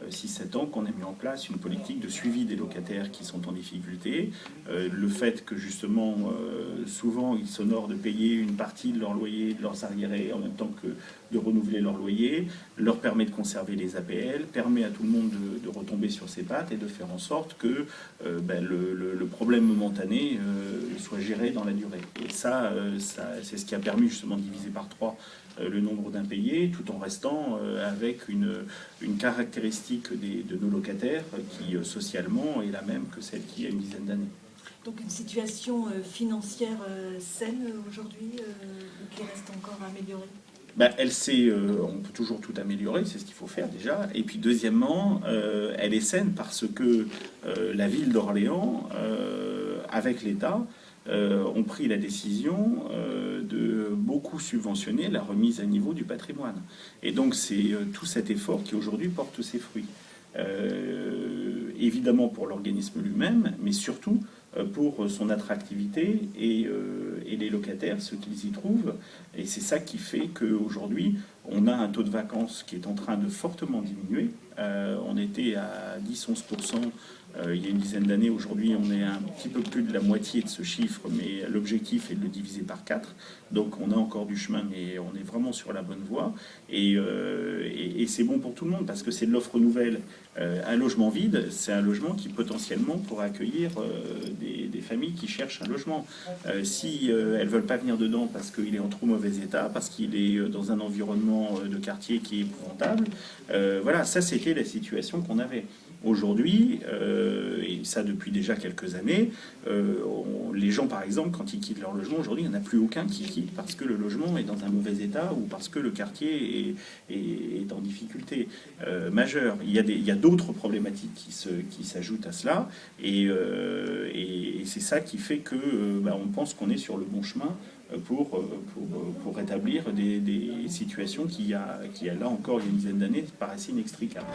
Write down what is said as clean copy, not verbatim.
6-7 ans qu'on a mis en place une politique de suivi des locataires qui sont en difficulté. Le fait que justement, souvent, ils s'honorent de payer une partie de leur loyer, de leurs arriérés, en même temps que de renouveler leur loyer, leur permet de conserver les APL, permet à tout le monde de retomber sur ses pattes et de faire en sorte que le problème momentané soit géré dans la durée. Et ça c'est ce qui a permis justement de diviser par 3 le nombre d'impayés, tout en restant avec une caractéristique de nos locataires qui socialement est la même que celle qu'il y a une dizaine d'années. Donc une situation financière saine aujourd'hui, qui reste encore à améliorer? On peut toujours tout améliorer, c'est ce qu'il faut faire déjà. Et puis deuxièmement, elle est saine parce que la ville d'Orléans, avec l'État, ont pris la décision de beaucoup subventionner la remise à niveau du patrimoine. Et donc c'est tout cet effort qui aujourd'hui porte ses fruits. Évidemment pour l'organisme lui-même, mais surtout pour son attractivité et les locataires, ce qu'ils y trouvent. Et c'est ça qui fait qu'aujourd'hui, on a un taux de vacances qui est en train de fortement diminuer. On était à 10-11% il y a une dizaine d'années. Aujourd'hui, on est à un petit peu plus de la moitié de ce chiffre, mais l'objectif est de le diviser par 4. Donc on a encore du chemin, mais on est vraiment sur la bonne voie. Et c'est bon pour tout le monde, parce que c'est de l'offre nouvelle. Un logement vide, c'est un logement qui potentiellement pourra accueillir des familles qui cherchent un logement. Si elles ne veulent pas venir dedans parce qu'il est en trop mauvais état, parce qu'il est dans un environnement de quartier qui est épouvantable, voilà, ça c'était la situation qu'on avait. Aujourd'hui, et ça depuis déjà quelques années, les gens par exemple, quand ils quittent leur logement, aujourd'hui il n'y en a plus aucun qui quitte parce que le logement est dans un mauvais état ou parce que le quartier est en difficulté majeure. Il y a d'autres problématiques qui s'ajoutent à cela, et c'est ça qui fait que on pense qu'on est sur le bon chemin pour rétablir des situations qui, là encore, il y a une dizaine d'années, paraissaient inextricables.